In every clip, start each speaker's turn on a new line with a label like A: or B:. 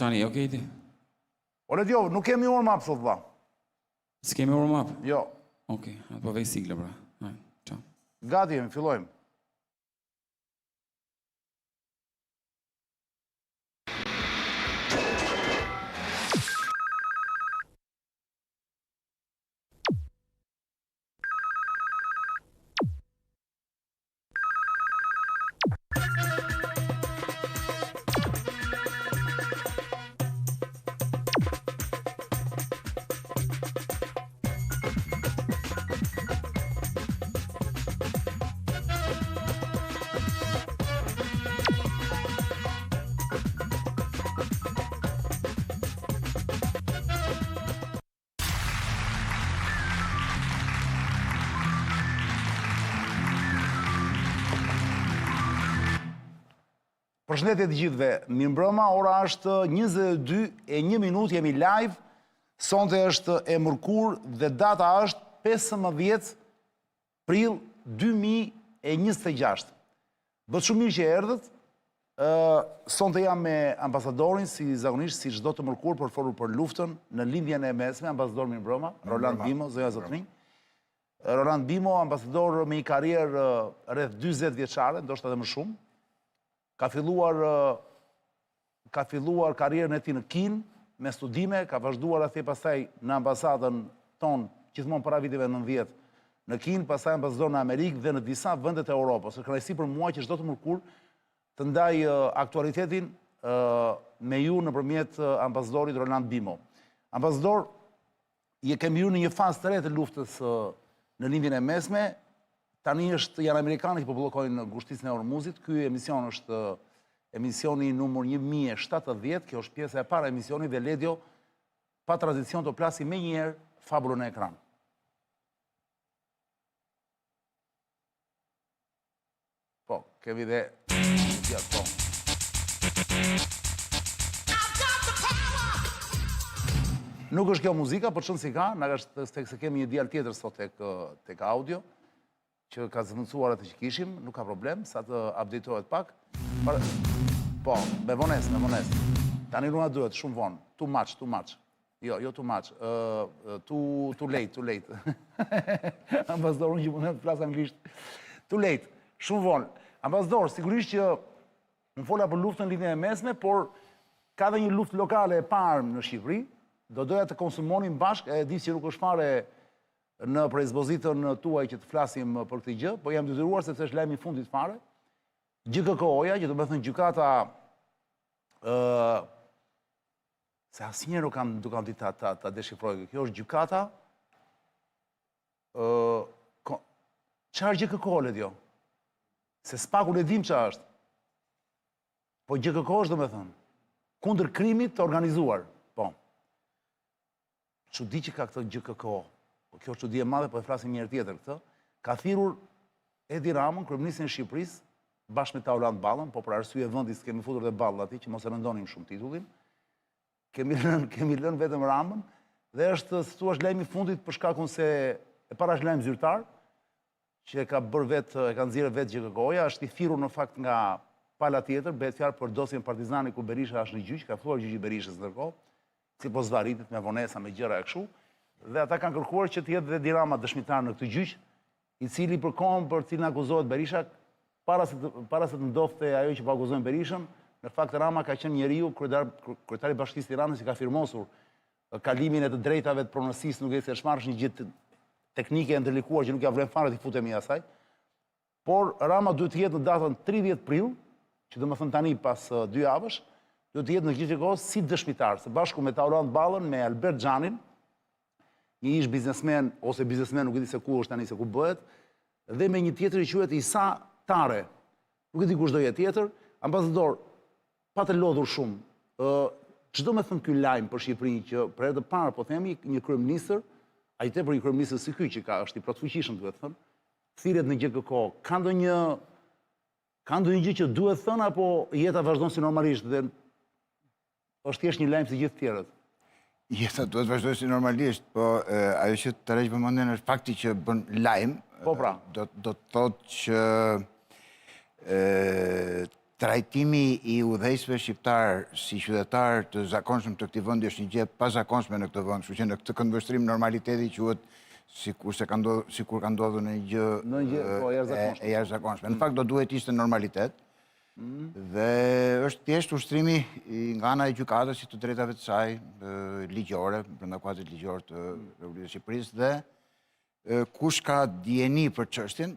A: Qani, okej ti?
B: Ore Dio, nuk kemi warm-up sot vlla.
A: S'kemi warm-up?
B: Jo.
A: Okej, atë po vej sigla pra. Hajde, çao.
B: Gati jemi, fillojmë. Përshëndetje të gjithëve, mirëmbrëma, ora është 22:01, jemi live, sonte është e mërkur dhe data është 15 prill 2026. Bëtë shumë mirë që erdhët, sonte jam me ambasadorin, si zakonisht, si çdo të mërkur, për folur për luftën në lindjen e mesme, ambasador mirëmbrëma, Roland Bimo, zonja zotrinj. Roland Bimo, ambasador me një karrierë rreth 40 vjeçare, ndoshta edhe më shumë. Ka filluar karrierën e tij në Kinë me studime, ka vazhduar aty pastaj në ambasadën tonë gjithmonë para viteve 90 në Kinë, pastaj ambasador në Amerikë dhe në disa vende të Europës. Është kënaqësi për mua që çdo të mërkur të ndaj aktualitetin me ju nëpërmjet ambasadorit Roland Bimo. Ambasador, kemi hyrë në një fazë të re të luftës në lindjen e mesme. Tani janë Amerikanët që po bllokojnë ngushticën e Hormuzit. Ky emision është emisioni numër 1070, kjo është pjesa e parë e emisionit dhe Ledio, pa tradicion të plasi me njerë fabulën e ekran. Po, kemi dhe... Po. Nuk është kjo muzika, për çon si ka, na është se kemi një djalë tjetër sot tek audio, që ka zëvendësuar atë që kishim, nuk ka problem, sa të updatetohet pak. Po, me vones. Tani nuk na duhet, shumë vonë. Too much. Jo, too much. Too late. Ambasador, unë që mundem të flas anglisht. Too late, shumë vonë. Ambasador, sigurisht që më fola për luftën në lindjen e mesme, por ka dhe një luftë lokale e parë në Shqipëri, do doja të konsumonim bashkë, e di që nuk është fare në prezbozitën tuaj që të flasim për këtë gjë, po jam detyruar sepse është lajmi i fundit fare. GKK-ja, që do të thënë gjykata se asnjëherë nuk kam ditë ta deshifroj. Kjo është gjykata çfarë GKK Ledio? Se s'paku ne dim çfarë është. Po GKK është, domethënë, kundër krimit të organizuar. Po. Çudi që ka këtë GKK. Kjo është çudi e madhe, po e flasim një herë tjetër këtë. Ka thirrur Edi Ramën, kryeministrin e Shqipërisë, bashkë me Taulant Ballën, po për arsye vendi s'kemi futur dhe Ballën aty, që mos e mendonim shumë titullin. Kemi lënë vetëm Ramën dhe është, si thua, lajmi i fundit për shkakun se e para është lajm zyrtar, që e ka nxjerrë vetë GKK-ja, është i thirrur në fakt nga pala tjetër, bëhet fjalë për dosjen Partizani ku Berisha është në gjyq, ka thuar gjyqi Berishës ndërkohë, si po zvaritet me vonesa, me gjëra e kështu. Dhe ata kanë kërkuar që të jetë dhe Edi Rama dëshmitar në këtë gjyq, i cili për kohën për cilin akuzohet Berisha, para se të ndodhte ajo që po akuzojnë Berishën, në fakt Rama ka qenë njeriu kryetari i Bashkisë së Tiranës që ka firmosur kalimin e të drejtave të pronësisë, nuk e se shmarrësh një gjë teknike e ndërlikuar që nuk ja vlen fare të futemi asaj. Por Rama duhet të jetë në datën 30 prill, që domethënë tani pas 2 javësh, duhet të jetë në GKK si dëshmitar, së bashku me Taulant Ballën, me Albert Xhanin, një ish biznesmen, ose biznesmen, nuk e di se ku është tani, se ku bëhet, dhe me një tjetër i quhet Isa Tare. Nuk e di kush do jetë tjetër. Ambasador, pa të lodhur shumë, ç'do me thënë ky lajm për Shqipërinë që për herë të parë, po themi, një kryeministër, ai tepër një kryeministër si ky që është i plotfuqishëm, duhet thënë, thirret në GKK. Ka ndonjë gjë që duhet thënë apo jeta vazhdon si normalisht dhe është thjesht një lajm si gjithë tjerët?
C: Jeta duhet vazhdoj si normalisht, po ajo që të rejtë vëmendjen është fakti që bën lajm,
B: po pra,
C: do të thotë që trajtimi i udhëheqësve shqiptar si qytetar të zakonshëm të këtij vendi është një gjë pazakonshme në këtë vend, kështu që në këtë këndvështrim normaliteti quhet sikur ka ndodhur në një gjë e jashtëzakonshme. Në fakt do duhet ishte normalitet. Dhe është thjesht ushtrimi nga ana e gjykatës si të drejtave të saj ligjore, brenda kuadrit ligjor të Republikës së Shqipërisë dhe kush ka dijeni për çështjen,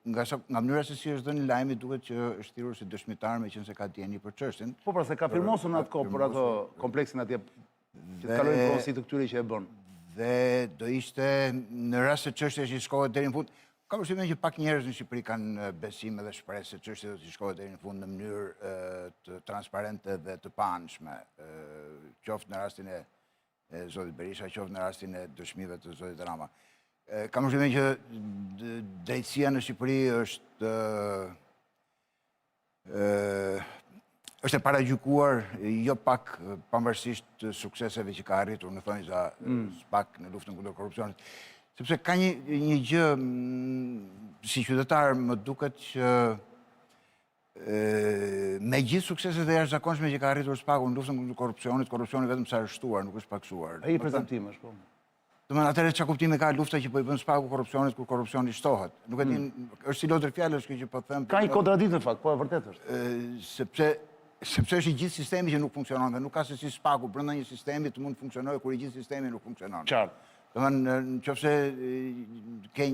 C: nga mënyra se si është dhënë lajmi duket që është thirrur si dëshmitar meqense ka dijeni për çështjen.
B: Po pra se ka firmosur në atë kohë për atë kompleksin atje që të kalojnë porosi të këtyre që e bën.
C: Dhe do ishte në rast se çështja që shkohet deri në fund, kam përshtypjen që pak njerëz në Shqipëri kanë besim dhe shpresë se çështja do të shkohet deri në fund në mënyrë të transparente dhe të paanshme, qoftë në rastin e zotit Berisha, qoftë në rastin e dëshmive të zotit Rama. Kam përshtypjen që drejtësia në Shqipëri është e paragjykuar jo pak pavarësisht të sukseseve që ka arritur në thonjza SPAK në luftën kundër korrupsionit. Sepse ka një gjë, si qytetar, më duket që me gjithë sukseset e jashtëzakonshme që ka arritur SPAK-u në luftën kundër korrupsionit, korrupsioni vetëm sa arshtuar, nuk është paksuar.
B: Ai prezantim është, po.
C: Domethënë atëherë çka kuptimi ka lufta që po i bën SPAK-u korrupsionit kur korrupsioni shtohet. Nuk e di, është si lodër fjalësh kjo që po them.
B: Ka një kontradikt në fakt, po e vërtet është.
C: Sepse është i gjithë sistemi që nuk funksionon dhe nuk ka se si SPAK-u brenda një sistemi të mund të funksionojë kur i gjithë sistemi nuk funksionon.
B: Qartë.
C: Domethënë nëse ke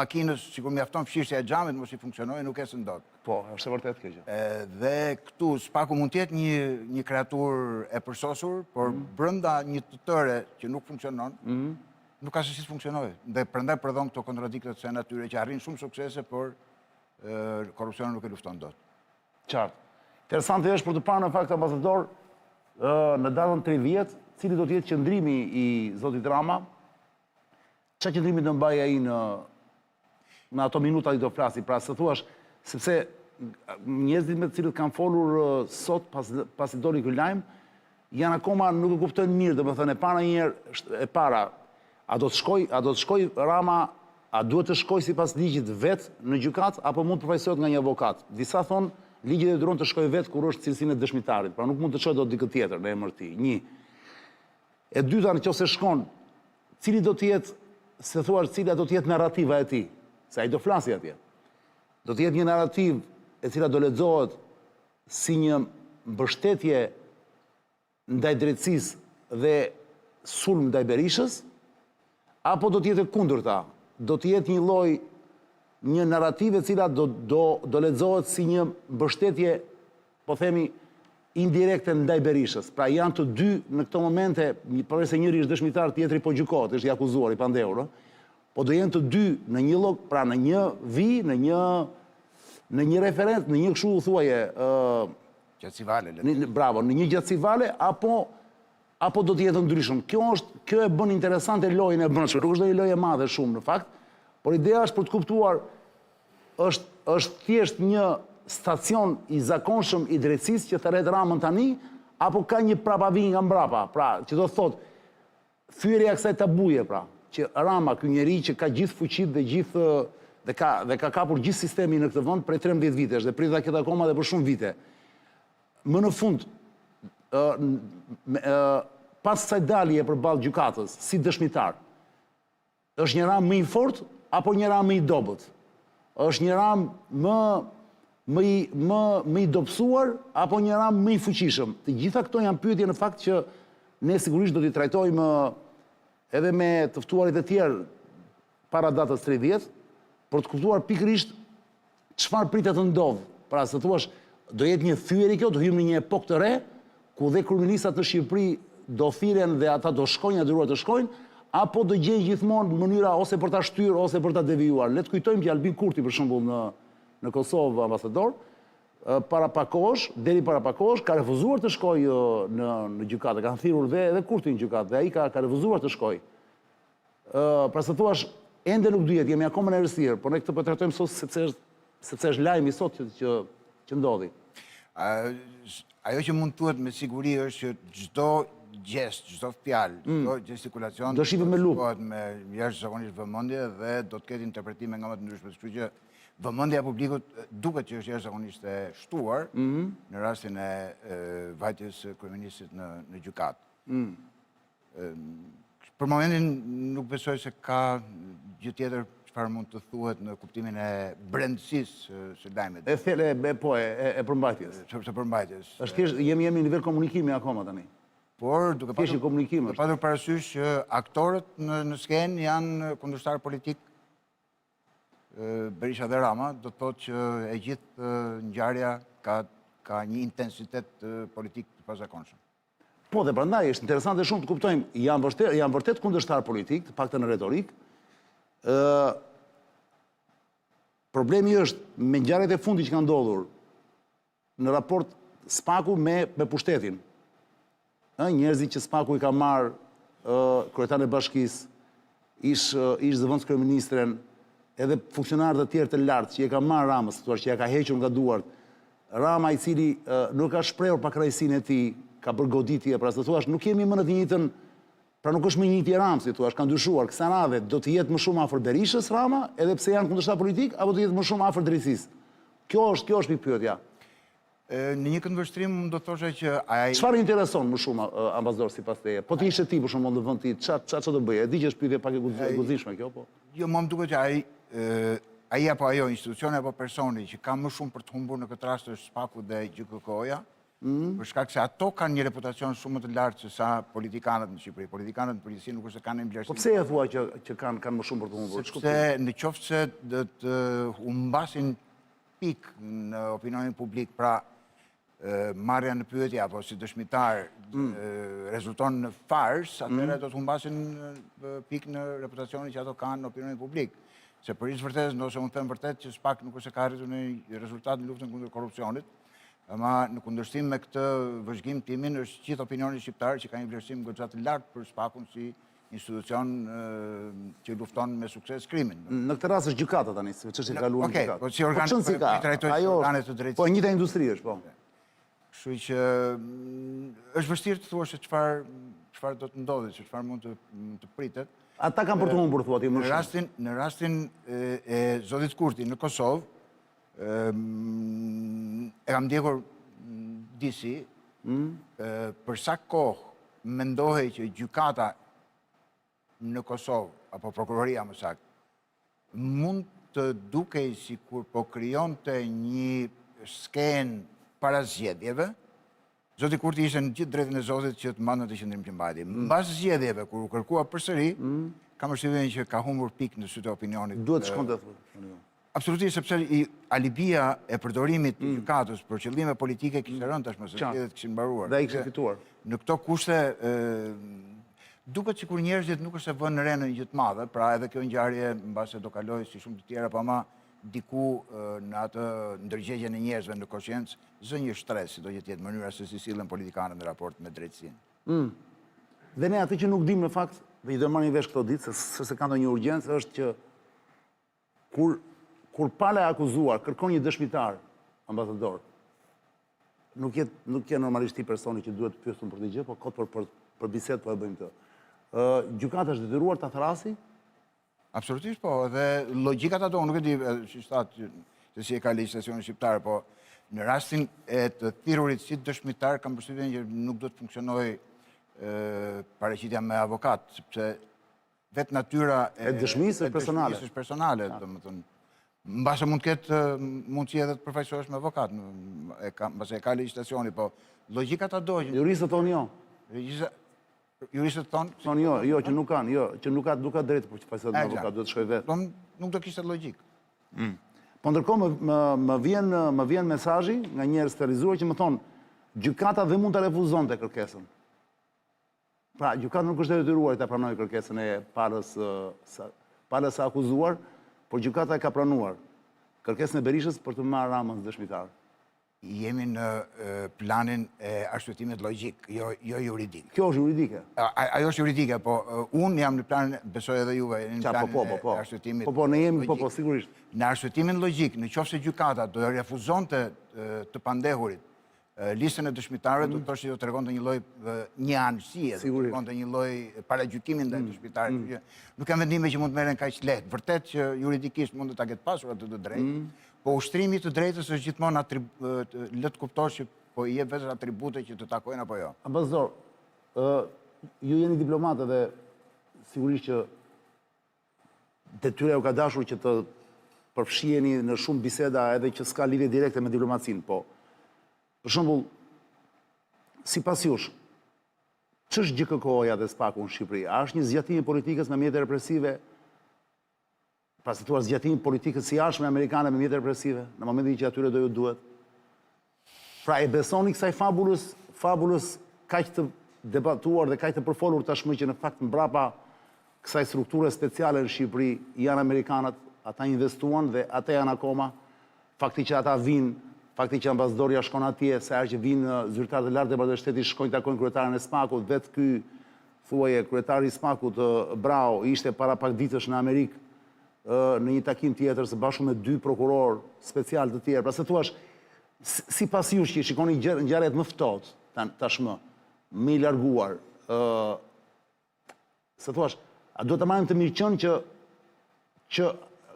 C: makinës sikur mjafton fshirësja e xhamit mos i funksionojë nuk esën dot.
B: Po, është e vërtet kjo gjë.
C: Dhe këtu SPAK-u mund të jetë një kreaturë e përsosur, por brenda një të tëre që nuk funksionon, nuk ka se si të funksionojë. Dhe prandaj përdhon këto kontradiktat të natyre që arrin shumë suksese, por korrupsioni nuk e lufton dot.
B: Qartë. Interesante është për të parë në fakt ambasador në datën 30, cili do të jetë qëndrimi i zotit Rama, çfarë qëndrimi do mbajë ai në ato minuta që do flasi, pra se thuash, sepse njerëzit me të cilët kanë folur sot pasi doli ky lajm, janë akoma nuk e kuptojnë mirë, domethënë e para, a do të shkoj Rama, a duhet të shkoj sipas ligjit vet në gjykat apo mund të përfaqësohet nga një avokat. Disa thonë ligji e duron të shkoj vet kur është cilësinë e dëshmitarit, pra nuk mund të çojë dot dikë tjetër në emër të tij. Një. E dyta, nëse shkon, cili do të jetë, se thuar cila do të jetë narrativa e tij, se ai do flasi atje. Do të jetë një narrativ e cila do lexohet si një mbështetje ndaj drejtësisë dhe sulm ndaj Berishës, apo do të jetë e kundërta, do të jetë një narrativ e cila do lexohet si një mbështetje, po themi, indirekte ndaj Berishës. Pra janë të dy në këto momente, përveç se njëri është dëshmitar, tjetri po gjykohet, është i akuzuar, i pandehur, po do jenë të dy në një lloj, pra në një vijë, në një referencë, në një kështu thuaje,
C: gjatësivale.
B: Bravo, në një gjatësivale apo do të jetë ndryshëm. Kjo e bën interesante lojën e brendshme. Nuk është një lojë e madhe shumë në fakt, por ideja është për të kuptuar është thjesht një stacion i zakonshëm i drejtësisë që thret Ramën tani, apo ka një prapavi nga mbrapa, pra që do thotë fyerja e kësaj tabuje, pra që Rama, ky njeri që ka gjithë fuqitë dhe ka kapur gjithë sistemin në këtë vend prej 13 vitesh dhe prit ta ketë akoma dhe për shumë vite. Më në fund, pas kësaj dalje përballë gjykatës si dëshmitar, është një Ram më i fortë apo një Ram më i dobët? Është një Ram më i dobësuar apo një Ram më i fuqishëm? Të gjitha këto janë pyetje në fakt që ne sigurisht do t'i trajtojmë edhe me të ftuarit e tjerë para datës 30, për të kuptuar pikërisht çfarë pritet të ndodhë. Pra se thuash, do jetë një thyeri kjo, do hyjmë në një epokë të re, ku dhe kryeministrat në Shqipëri do thiren dhe ata do shkojnë, detyruar të shkojnë, apo do gjejnë gjithmonë mënyra ose për ta shtyrë ose për ta devijuar. Le të kujtojmë që Albin Kurti për shembull në Kosovë ambasador, deri para pak kohësh ka refuzuar të shkojë në gjykatë, kanë thirrur edhe Kurti në gjykatë, dhe ai ka refuzuar të shkojë. Pra se thuash, ende nuk duhet, jemi akoma në errësirë, por ne këtë po trajtojmë sot sepse është lajmi sot që ndodhi.
C: Ajo që mund thuhet me siguri është që çdo gjest, çdo fjalë, çdo gestikulacion
B: do shihim me lupë,
C: me jashtëzakonisht vëmendje dhe do të ketë interpretime nga më të ndryshme. Kështu që vëmendja e publikut duket që është jashtëzakonisht e shtuar në rastin e vajtjes së kryeministit në gjykatë. Për momentin nuk besoj se ka gjë tjetër çfarë mund të thuhet në kuptimin e brendësisë së lajmit.
B: E thele, e përmbajtjes.
C: Së përmbajtjes.
B: Është thjesht jemi në nivel komunikimi akoma tani.
C: Por duke
B: Thjesht komunikim është.
C: patur parasysh që aktorët në skenë janë kundërshtar politik Berisha dhe Rama, do të thotë që e gjithë ngjarja ka një intensitet politik të pazakonshëm.
B: Po dhe prandaj është interesante shumë të kuptojmë, janë vërtet kundërshtar politik, të paktën në retorik. Problemi është me ngjarjet e fundit që kanë ndodhur në raport Spaku me pushtetin. Njerëzit që Spaku i ka marrë kryetarin e bashkisë, ish zëvendës kryeministren, edhe funksionarët të tjerë të lartë që i ka marrë Ramës, që ja ka hequr nga duart. Rama i cili nuk ka shprehur pakrajësinë e tij, ka bërë goditje, pra të thuash, nuk kemi më në të njëjtën, pra nuk është më njëjti Ramës, si thuash, ka ndryshuar. Kësa radhe do të jetë më shumë afër Berishës Rama, edhe pse janë kundërshtar politik, apo do të jetë më shumë afër drejtësisë. Kjo është pikpyetja.
C: Në një këndvështrim do thosha që ai
B: Çfarë intereson më shumë ambasador sipas teje? Po ti ishe ti për shembull në vend ti, çfarë do bëje? E di që është pyetje pak e guximshme kjo, po.
C: Jo, më duket që ai apo ajo institucioni apo personi që ka më shumë për të humbur në këtë rast është Spaku dhe GKK-ja, për shkak se ato kanë një reputacion shumë më të lartë se sa politikanët në Shqipëri. Politikanët në përgjithësi nuk është se kanë mbledhje.
B: Po pse e thua që kanë më shumë për të humbur?
C: Sepse në qoftë se do të humbasin pik në opinionin publik, pra marrja në pyetje apo si dëshmitar rezulton në fars, atëherë do të humbasin pik në reputacionin që ato kanë në opinionin publik. Se për ishtë vërtetës, nëse unë them vërtet që Spak nuk është se ka arritur një rezultat në luftën kundër korrupsionit, ama në kundërshtim me këtë vëzhgim timin është gjithë opinioni shqiptar që ka një vlerësim goxha të lartë për Spakun si institucion që lufton me sukses krimin.
B: Në këtë rast është gjykata tani, se ç'është e kaluar në gjykatë.
C: Po si organet të drejtësisë.
B: Po e njëjta industri është, po.
C: Kështu që është vështirë të thuash se çfarë do të ndodhi, se çfarë mund të pritet.
B: Ata kanë për të humbur, thua ti më shumë.
C: Në rastin e Zotit Kurti në Kosovë, e kam ndjekur disi, për sa kohë mendohej që gjykata në Kosovë, apo prokuroria më saktë, mund të dukej sikur po krijonte një skenë para zgjedhjeve. Zoti Kurti ishte në gjithë drejtën e Zotit që të mandë të qëndrim që mbajti. Mbas zgjedhjeve, kur u kërkua përsëri, kam përshtypjen që ka humbur pikë në sytë e opinionit.
B: Duhet shkonte thotë.
C: Absolutisht, sepse alibia e përdorimit të gjykatës për qëllime politike kishte rënë tashmë, se zgjedhjet kishin mbaruar.
B: Dhe ai kishte fituar.
C: Në këto kushte duket sikur njerëzit nuk është se vënë re në një gjë të madhe, pra edhe kjo ngjarje mbase do kaloj si shumë të tjera, pa ama diku në atë ndërgjegjen e njerëzve në konsciencë, zë një stres, si do jetë mënyra se si sillen politikanët në raport me drejtësinë.
B: Dhe ne atë që nuk dim në fakt, dhe i do marrim vesh këto ditë, se ka ndonjë urgjencë, është që kur pala e akuzuar kërkon një dëshmitar, ambasador, nuk je normalisht ti personi që duhet të pyetur për këtë gjë, po kot për bisedë po e bëjmë këtë. Gjykata është detyruar ta thrasë?
C: Absolutisht po, dhe logjikat ato, nuk e di që shtatë se si e ka legjislacioni shqiptar, po në rastin e të thirrurit si dëshmitar, kam përshtypjen që nuk do të funksionojë paraqitja me avokat, sepse vetë natyra
B: e dëshmisë
C: personale, domethënë. Mbase mund të ketë mundësi edhe të përfaqësohesh me avokat, mbase e ka legjislacioni, po logjikat ato.
B: Juristët thonë jo.
C: Juristët thonë?
B: Thonë jo, që nuk kanë, që nuk ka drejtë për që fajsat në avokat, duhet të shkoj vetë.
C: Nuk do kishte logjik.
B: Po ndërkohë më vjen mesazhi nga njerëz të rrizuar që më thonë, gjykata dhe mund të refuzonte kërkesën. Pra, gjykata nuk është e detyruar ta pranojë kërkesën e palës së akuzuar, por gjykata e ka pranuar kërkesën e Berishës për të marrë Ramën dëshmitar.
C: Jemi në planin e arsyetimet logjik, jo juridik.
B: Kjo është juridike?
C: Ajo është juridike, po unë jam në planin, besoj edhe juve, në planin e arsyetimit.
B: Po, ne jemi, sigurisht.
C: Në arsyetimin logjik, në qoftë se gjykata do refuzonte të pandehurit listën e dëshmitarëve, do të thoshte që do të tregonte një lloj një anësie, do të tregonte një lloj paragjykimi ndaj dëshmitarit. Nuk kanë vendime që mund të merren kaq lehtë. Vërtet që juridikisht mund të ta ketë pasur atë të drejtë, po ushtrimi i të drejtës është gjithmonë le të kuptosh që po i jep vetë atribute që të takojnë apo jo.
B: Ambasador, ju jeni diplomatë dhe sigurisht që detyra ju ka dashur që të përfshiheni në shumë biseda edhe që s'ka lidhje direkte me diplomacinë, po për shembull, sipas jush, ç'është GKK-ja dhe SPAK-u në Shqipëri? A është një zgjatimi i politikës me mjete represive? Pra si thua zgjatimi i politikës së jashtme amerikane me mjete represive, në momentin që atyre do ju duhet? Pra e besoni kësaj fabulës kaq të debatuar dhe kaq të përfolur tashmë që në fakt mbrapa kësaj strukture speciale në Shqipëri janë amerikanët, ata investuan dhe ata janë akoma, fakti që ata vinë, fakti që ambasadorja shkon atje, se herë që vinë zyrtarët e lartë të Departamentit të Shtetit shkojnë takojnë kryetarin e SPAK-ut, vetë ky thuaje kryetari i SPAK-ut Brau ishte para pak ditësh në Amerikë në një takim tjetër së bashku me 2 prokuror special të tjerë. Pra se thuash, sipas jush që shikoni ngjarjet më ftohtë tashmë, më i larguar, se thuash, a duhet të marrim të mirëqenë që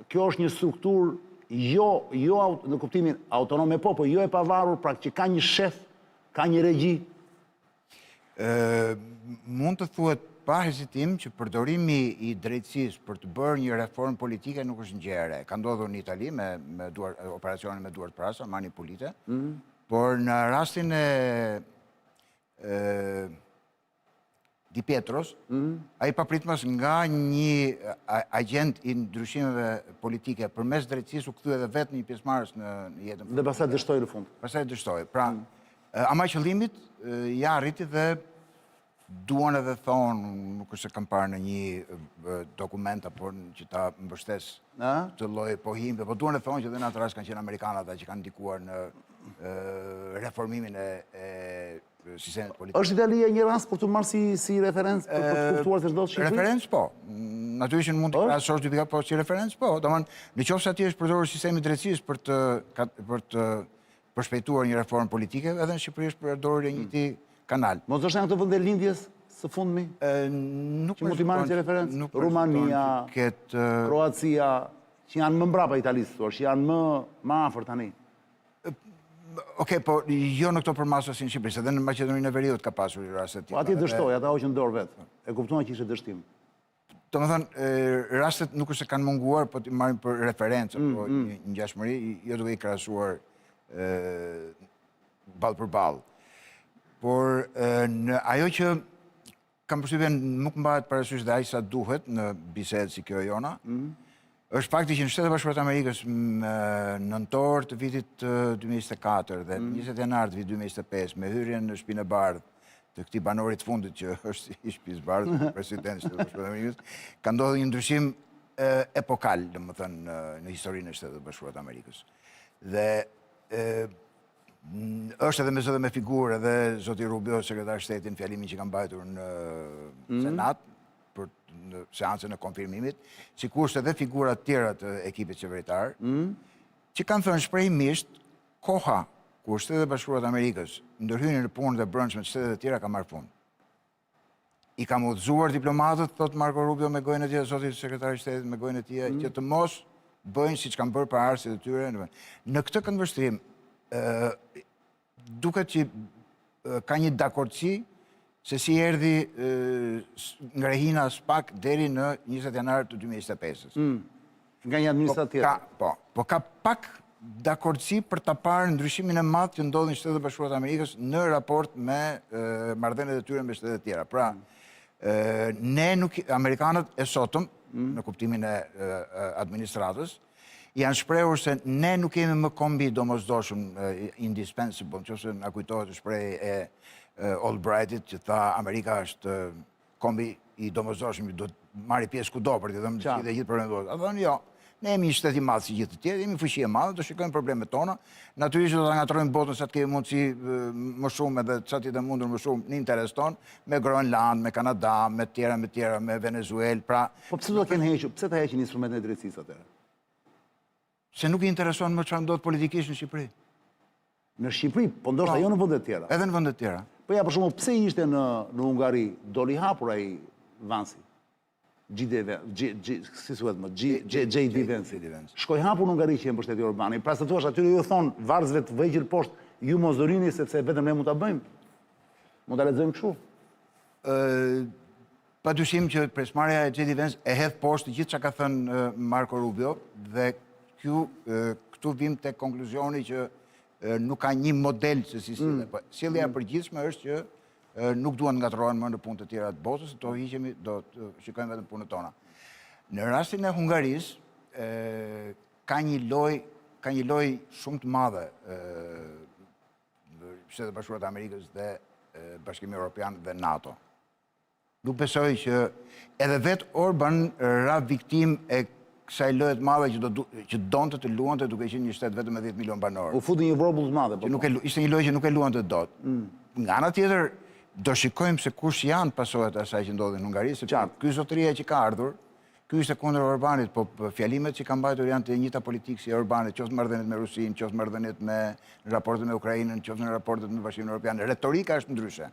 B: kjo është një strukturë jo në kuptimin autonome po jo e pavarur, pra që ka një shef, ka një regji?
C: Mund të thuhet pa hezitim që përdorimi i drejtësisë për të bërë një reformë politike nuk është gjë e re. Ka ndodhur në Itali me operacionin me duart prasa, manipulite, por në rastin e Di Pietros, ai papritmas nga një agent i ndryshimeve politike përmes drejtësisë u kthye edhe vetë një pjesëmarrës në jetën.
B: Dhe pastaj dështoi në fund.
C: Pastaj dështoi. Pra, ama qëllimit ja arriti dhe duan edhe thonë, nuk është se kam parë në një dokument apo që ta mbështes të lloj pohimbe, po duan edhe thonë që dhe në atë rast kanë qenë amerikanët ata që kanë ndikuar në reformimin e sistemit politik.
B: Është Italia një rast për të marrë si referencë për të kuptuar se çdo Shqipëri?
C: Referencë po. Natyrisht mund të krahasosh dy pika, po si referencë po. Domethënë, nëse aty është përdorur sistemi i drejtësisë për të përshpejtuar një reformë politike, edhe në Shqipëri është përdorur një njëjti kanal.
B: Mos është në ato vende lindjes së fundmi?
C: Nuk
B: që mund t'i marrin si referencë? Rumania, Kroacia, që janë më mbrapa Italisë, që janë më afër tani.
C: Okej, po jo në këto përmasa si në Shqipëri, se dhe në Maqedoninë e Veriut ka pasur raste të tilla.
B: Po atje dështoi, ata hoqën dorë vetë. E kuptuan që ishte dështim.
C: Domethënë, rastet nuk është se kanë munguar, po t'i marrim për referencë apo një ngjashmëri, jo duke i krahasuar ballë për ballë. Por ajo që kam përshtypjen nuk mbahet parasysh dhe aq sa duhet në bisedë si kjo jona, është fakti që në Shtetet Bashkuara të Amerikës nëntor të vitit 2024 dhe 20 janar të vitit 2025 me hyrjen në Shtëpinë e Bardhë të këtij banorit fundit që është i Shtëpisë së Bardhë, presidenti i Shtetit Bashkuar të Amerikës, ka ndodhur një ndryshim epokal, domethënë në historinë e Shtetit Bashkuar të Amerikës. Dhe është edhe me zë dhe me figurë edhe zoti Rubio, sekretar shtetin, fjalimin që ka mbajtur në Senat, për në seancën e konfirmimit, sikurse edhe figurat tjera të ekipit qeveritar, që kanë thënë shprehimisht, koha kur Shtetet Bashkuara të Amerikës ndërhynin në punët e brendshme të shtetet e tjera ka marrë fund. I kam udhëzuar diplomatët, thot Marco Rubio me gojën e tij, zoti sekretari i shtetit me gojën e tij, që të mos bëjnë siç kanë bërë paraardhësit e tyre. Në këtë këndvështrim, duket që ka një dakordsi se si erdhi ngrehina SPAK deri në 20 janar të 2025-s.
B: Nga një administrativë.
C: Po ka pak dakordsi për ta parë ndryshimin e madh që ndodhi në Shtetet Bashkuara të Amerikës në raport me marrëdhëniet e tyre me shtetet e tjera. Pra, ne nuk amerikanët e sotëm, në kuptimin e administratës, janë shprehur se ne nuk kemi më kombi domosdoshëm indispensable, nëse na kujtohet shprehja e Albrightit që tha Amerika është kombi i domosdoshëm, do të marrë pjesë kudo për të dhënë dhe gjithë problemet. Ata thonë jo, ne jemi një shtet i madh si gjithë të tjerë, jemi fuqi e madhe, do shikojmë problemet tona. Natyrisht do ta ngatrojmë botën sa të kemi mundësi më shumë edhe sa të jetë mundur më shumë në interes ton, me Groenland, me Kanada, me tjera, me Venezuelë, pra.
B: Po pse do të kenë hequr? Pse ta heqin instrumentet e drejtësisë atëherë?
C: Se nuk i intereson më çfarë ndodh politikisht në Shqipëri.
B: Në Shqipëri, po ndoshta jo në vendet tjera.
C: Edhe në vendet tjera.
B: Po ja, për shembull, pse ishte në Hungari, doli hapur ai Vansi? JD Vansi. Shkoj hapur në Hungari që e mbështeti Orbani. Pra se thuash, atyre ju thonë varzëve të vegjël poshtë, ju mos dorini sepse vetëm ne mund ta bëjmë. Mund ta lexojmë kështu.
C: Pa dyshim që presmarrja e JD Vance e hedh poshtë gjithë çka ka thënë Marco Rubio dhe këtu vim te konkluzioni që nuk ka një model se si sjellje. Po sjellja e përgjithshme është që nuk duan ngatrohen më në punë të tjera të botës, do hiqemi, do të shikojmë vetëm punët tona. Në rastin e Hungarisë ka një lojë shumë të madhe Shtetet e Bashkuara të Amerikës dhe Bashkimi Evropian dhe NATO. Nuk besoj që edhe vetë Orban ra viktim e kësaj loje të madhe që donte të luante duke qenë një shtet vetëm me 10 milion banorë.
B: U futi një vrobull të madhe.
C: Ishte një lojë që nuk e luante dot. Nga ana tjetër, do shikojmë se kush janë pasojat e asaj që ndodhi në Hungari, sepse ky zotëria që ka ardhur, ky ishte kundër Orbanit, po fjalimet që ka mbajtur janë të njëjta politikë si Orbanit, qoftë marrëdhëniet me Rusinë, qoftë marrëdhëniet me raportet me Ukrainën, qoftë në raportet me Bashkimin Evropian. Retorika është ndryshe.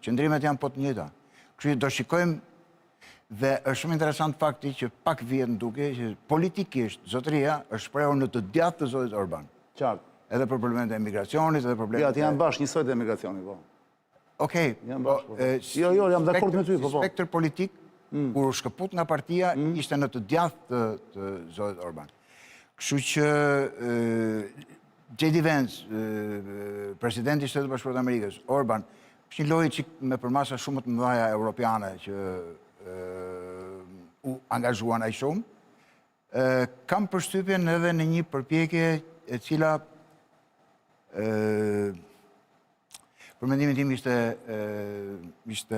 C: Qëndrimet janë po të njëjta. Kështu që do shikojmë dhe është shumë interesant fakti që pak vjet duke që politikisht zotëria është shprehur në të djathtë të zotit Orban.
B: Qartë.
C: Edhe për problemet e emigracionit, edhe problemet.
B: Ja, ti janë bashkë njësoj të emigracionit, po.
C: Okej.
B: Jo, jam dakord me ty, po.
C: Spektër politik, kur shkëput nga partia, ishte në të djathtë të zotit Orban. Kështu që JD Vance, presidenti i Shtetit të Bashkuara të Amerikës, Orban, është një lojë me përmasa shumë të mëdha europiane që u angazhuan aq shumë. Kam përshtypjen edhe në një përpjekje e cila për mendimin tim ishte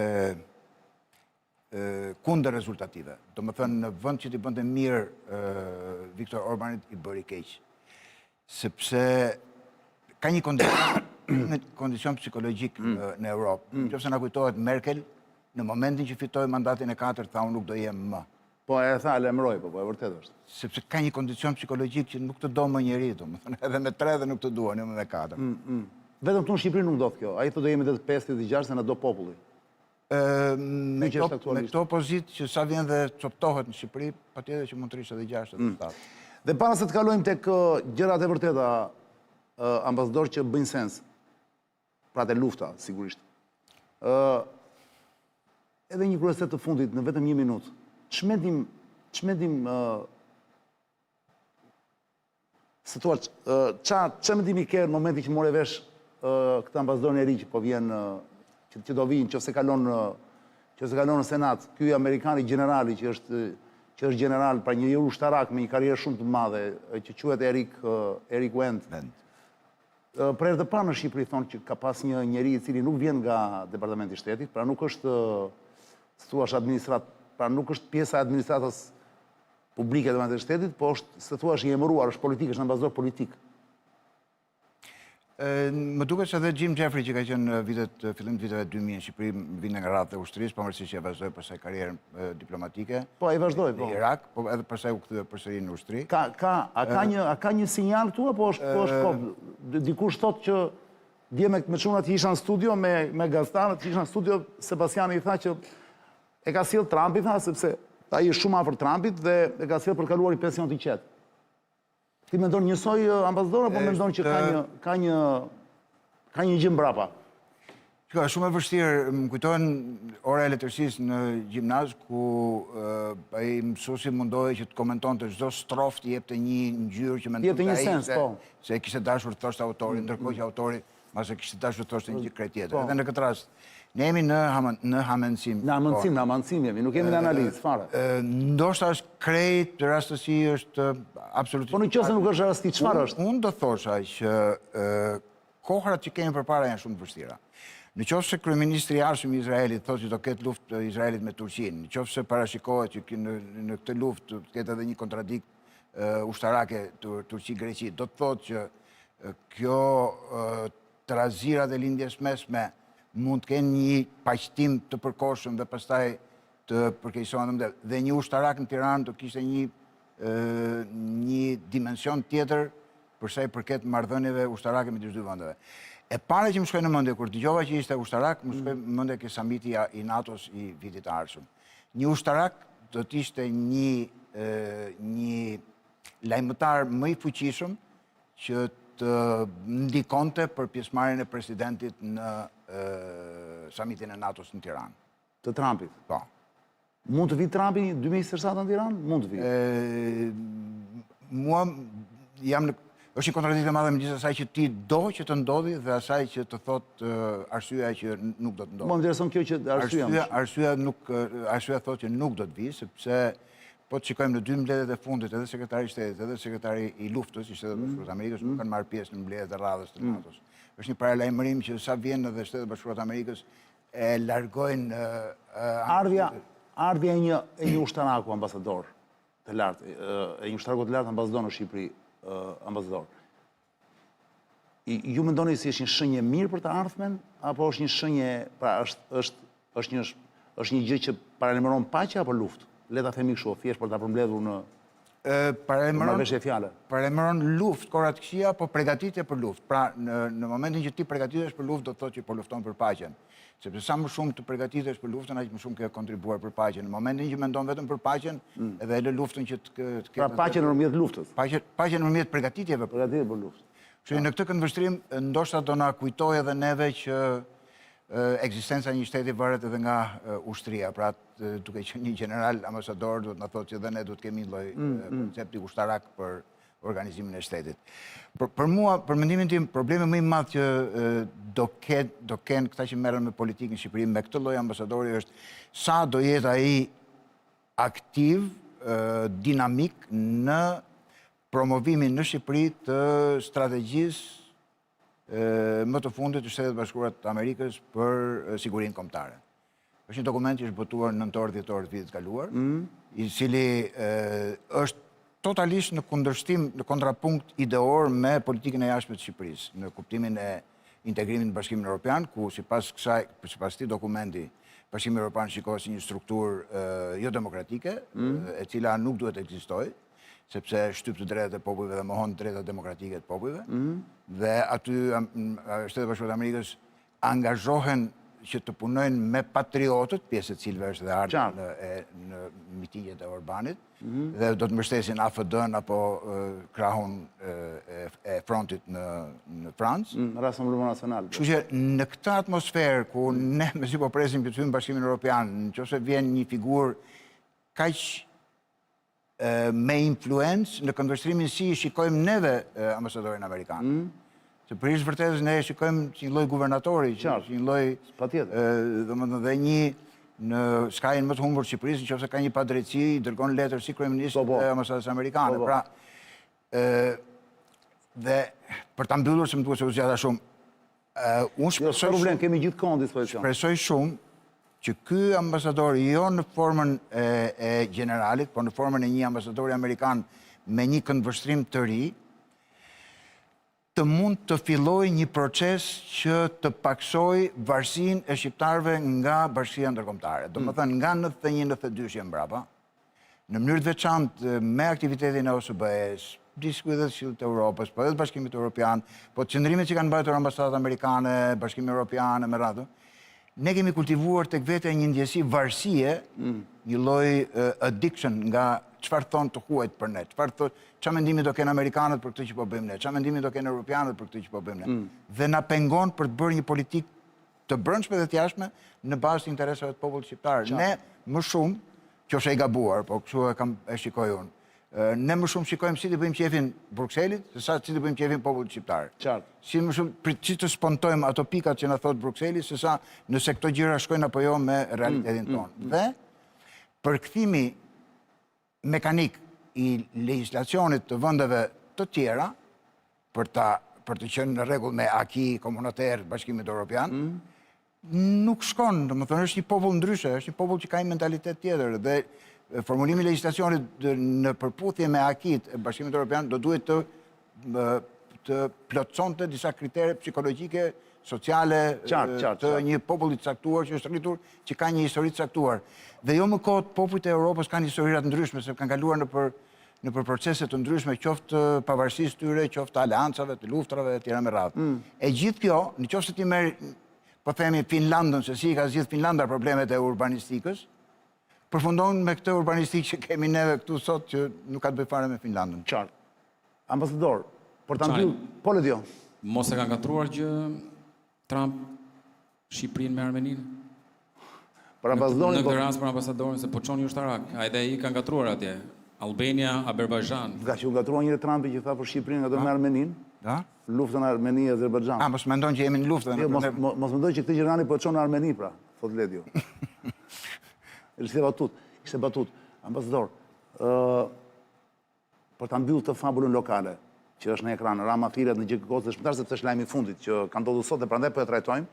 C: kundër rezultative. Do më thënë, në vend që t'i bënte mirë Viktor Orbanit i bëri keq. Sepse ka një kondicion psikologjik në Europë. Nëse na kujtohet Merkel, në momentin që fitoi mandatin e 4, tha unë nuk do jem më.
B: Po e tha, lemroj, po e vërtet është.
C: Sepse ka një kondicion psikologjik që nuk të do më njeri, domethënë edhe me 3 dhe nuk të duan, jo me 4.
B: Vetëm këtu në Shqipëri nuk ndodh kjo. Ai thotë do jemi deri 5-6 se na do populli.
C: Me këto pozitë që sa vjen dhe coptohet në Shqipëri, patjetër që mund të rishë edhe 6 edhe 7.
B: Dhe para se të kalojmë tek gjërat e vërteta, ambasador, që bëjnë sens, pra te lufta, sigurisht. Edhe një kuriozitet të fundit në vetëm 1 minutë. Çmendim se thua ç'a mendimi ke në momentin që morë vesh këtë ambasadorin e ri që po vjen që do vinë, nëse kalon në Senat, ky amerikani generali që është general, pra një ushtarak me një karrierë shumë të madhe, që quhet Eric Wendt. Për herë të parë në Shqipëri thonë që ka pas një njeri i cili nuk vjen nga Departamenti i Shtetit, pra nuk është thuash administrat, pra nuk është pjesa e administratës publike e Departamentit të Shtetit, po është se thuash i emëruar, është politik, është ambasador politik.
C: Më duket se edhe Jim Jeffrey që ka qenë në fillim të viteve 2000 në Shqipëri, vinte nga radhët e ushtrisë, pavarësisht që e vazhdoi pastaj karrierën diplomatike.
B: Po, e vazhdoi, po.
C: Në Irak, po edhe pastaj u kthye përsëri në ushtri.
B: A ka një sinjal këtu apo është kop? Dikush thotë që dje me çunat që isha në studio me gazetarët që isha në studio, Sebastiani i tha që e ka sjell Trumpi, tha, sepse ai është shumë afër Trumpit dhe e ka sjell për të kaluar një pension të qetë. Ti mendon njësoj ambasador apo mendon që ka një gjë mbrapa?
C: Shiko, është shumë e vështirë, më kujtohen ora e letërsisë në gjimnaz ku ai mësuesi mundohej që të komentonte çdo strofë, të jepte një ngjyrë që mendonte ai se kishte dashur të thoshte autori, ndërkohë që autori mbase kishte dashur të thoshte një gjë krejt tjetër. Edhe në këtë rast ne jemi në hamendësim.
B: Në amendësim jemi, nuk jemi në analizë fare.
C: Ndoshta është krejt, rastësi është absolutisht.
B: Po nëse nuk është rasti, çfarë është?
C: Unë do thosha që kohrat që kemi përpara janë shumë të vështira. Nëse kryeministri i jashtëm i Izraelit thotë që do ketë luftë Izraelit me Turqinë, nëse parashikohet që në këtë luftë do ketë edhe një kontradikt ushtarake Turqi-Greqi, do të thotë që kjo trazira dhe lindjes mesme mund të kenë një paqëtim të përkohshëm dhe pastaj të përkeqësohen ndër. Dhe një ushtarak në Tiranë do kishte një dimension tjetër për sa i përket marrëdhënieve ushtarake midis dy vendeve. E para që më shkoi në mendje kur dëgjova që ishte ushtarak, më shkoi në mendje ke samiti i NATO-s i vitit të ardhshëm. Një ushtarak do të ishte një lajmëtar më i fuqishëm që të ndikonte për pjesëmarrjen e presidentit në samitin e NATO-s në Tiranë.
B: Të Trumpit.
C: Po.
B: Mund të vi Trumpi 2027 në Tiranë? Mund të vi.
C: Mua është një kontradiktë e madhe midis asaj që ti do që të ndodhi dhe asaj që të thot arsyeja që nuk do të ndodhi.
B: Më intereson kjo që
C: Arsyeja thotë që nuk do të vi, sepse po të shikojmë në 2 mbledhjet e fundit, edhe sekretari i shtetit, edhe sekretari i luftës i Shtetet Bashkuara të Amerikës nuk kanë marrë pjesë në mbledhjet e radhës të NATO-s. Është një paralajmërim që sa vjen edhe Shtetet Bashkuara të Amerikës e largojnë
B: ardhja e një ushtaraku ambasador të lartë, e një ushtaraku të lartë ambasador në Shqipëri, ambasador. Ju mendoni si është një shenjë mirë për të ardhmen, apo është një shenjë, pra është një gjë që paralajmëron paqe apo luftë? Le ta themi kështu, thjesht për ta përmbledhur në marrëveshje fjalë.
C: Paralajmëron luftë korat këqija, po përgatitje për luftë. Pra, në momentin që ti përgatitesh për luftë, do të thotë që po lufton për paqen. Sepse sa më shumë të përgatitesh për luftën, aq më shumë ke kontribuar për paqen. Në momentin që mendon vetëm për paqen, edhe e lë luftën që të ketë.
B: Pra paqen nëpërmjet luftës.
C: Paqen nëpërmjet përgatitjeve për
B: për luftë.
C: Kështu në këtë këndvështrim ndoshta do na kujtojë edhe neve që ekzistenca e një shteti varet edhe nga ushtria. Pra, duke qenë një general ambasador, do të na thotë që edhe ne do të kemi një lloj koncepti ushtarak për organizimin e shtetit. Për mua, për mendimin tim, problemi më i madh që do kenë këta që merren me politikën në Shqipëri me këtë lloj ambasadori është sa do jetë ai aktiv, dinamik në promovimin në Shqipëri të strategjisë më të fundit të Shtetet Bashkuara të Amerikës për sigurinë kombëtare. Është një dokument që është botuar në nëntor-dhjetor të vitit kaluar, i cili është totalisht në kundërshtim, në kontrapunkt ideor me politikën e jashtme të Shqipërisë, në kuptimin e integrimit në Bashkimin Evropian, ku sipas këtij dokumenti, Bashkimi Evropian shikohet si një strukturë jo demokratike, e cila nuk duhet të ekzistojë, sepse shtyp të drejtat e popujve dhe mohon drejtat demokratike të popujve, dhe aty Shtetet Bashkuara të Amerikës angazhohen që të punojnë me patriotët, pjesë e cilëve është dhe ardhur në mitingjet e Orbanit, dhe do të mbështesin AFD-n apo krahun e frontit në Francë.
B: Rassemblement National.
C: Kështu që në këtë atmosferë ku ne mezi po presim që të hyjmë në Bashkimin Evropian, nëse vjen një figurë kaq me influencë në këndvështrimin si shikojmë neve ambasadorin amerikan. Se për ishtë vërtetës ne shikojmë që një lloj guvernatori, që një lloj, domethënë dhe një në skajin më të humbur të Shqipërisë, nëse ka një padrejtësi, dërgon letër si kryeminist e ambasadës amerikane. Pra, dhe për ta mbyllur se më duhet se u zgjata shumë, unë
B: kemi gjithkohë dispozicion.
C: Shpresoj shumë që ky ambasador jo në formën e generalit, por në formën e një ambasadori amerikan me një këndvështrim të ri, të mund të filloj një proces që të paksoj varësinë e shqiptarëve nga Bashkia Ndërkombëtare. Domethënë nga 91-92 që mbrapa, në mënyrë të veçantë me aktivitetin e OSBE-s, diskutet Këshillit të Evropës, po edhe të Bashkimit Evropian, po të qëndrimet që kanë mbajtur ambasadat amerikane, Bashkimi Evropian e me radhë, ne kemi kultivuar tek vete një ndjesi varësie, një lloj addiction nga çfarë thon të huajt për ne, çfarë mendimi do kenë amerikanët për këtë që po bëjmë ne, çfarë mendimi do kenë europianët për këtë që po bëjmë ne. Dhe na pengon për të bërë një politikë të brendshme dhe të jashtme në bazë të interesave të popullit shqiptar. Ne më shumë, qofsh e gabuar, po kështu e shikoj unë. Ne më shumë shikojmë si të bëjmë qefin Brukselit, se sa si të bëjmë qefin popullit shqiptar. Si më shumë si të spontojmë ato pikat që na thot Brukseli, se sa nëse këto gjëra shkojnë apo jo me realitetin tonë. Dhe përkthimi mekanik i legjislacionit të vendeve të tjera për të qenë në rregull me aki komunatar Bashkimit Evropian, nuk shkon, domethënë është një popull ndryshe, është një popull që ka një mentalitet tjetër dhe formulimi i legjislacionit në përputhje me akit e Bashkimit Evropian do duhet të plotësonte disa kritere psikologjike, sociale të një populli të caktuar që është rritur, që ka një histori të caktuar. Dhe jo më kot popujt e Europës kanë historira të ndryshme, se kanë kaluar në për procese të ndryshme, qoftë pavarësisht tyre, qoftë aleancave, të luftrave, e tjera me radhë. E gjithë kjo, në qoftë se ti merr, po themi Finlandën, se si ka zgjidhur Finlanda problemet e urbanistikës, përfundon me këtë urbanistikë që kemi neve këtu sot që nuk ka të bëjë fare me Finlandën.
B: Qartë. Ambasador, për ta
A: Qani.
B: mbyll, po Ledio.
A: Mos e ka gatruar gjë Trump Shqipërinë me Armeninë?
B: Për
A: Në
B: ambasadorin,
A: këtë rast për ambasadorin, se po çoni ushtarak, a edhe ai ka gatruar atje. Albania, Azerbajxhan.
B: nga që u gatrua njëri Trumpi që tha për Shqipërinë nga do me Armeninë,
C: Da?
B: luftën Armeni-Azerbajxhan.
C: Mos mendon që jemi në luftë.
B: Jo, mos mendoj që këtë Gjermani po e çon në Armeni pra, thot Ledio. Ishte batut. Ambasador, për ta mbyllur të fabulën lokale, që është në ekran, Rama thirret në gjë gocë dëshmitar sepse është lajmi i fundit që ka ndodhur sot dhe prandaj po e trajtojmë.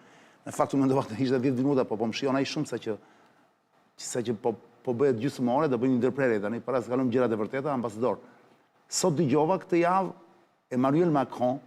B: Në fakt u mendova të ishte 10 minuta, po më shijon ai shumë sa që po bëhet gjysmë ore, do bëjmë një ndërprerje tani para se kalojmë gjërat e vërteta. Ambasador, sot dëgjova këtë javë Emmanuel Macron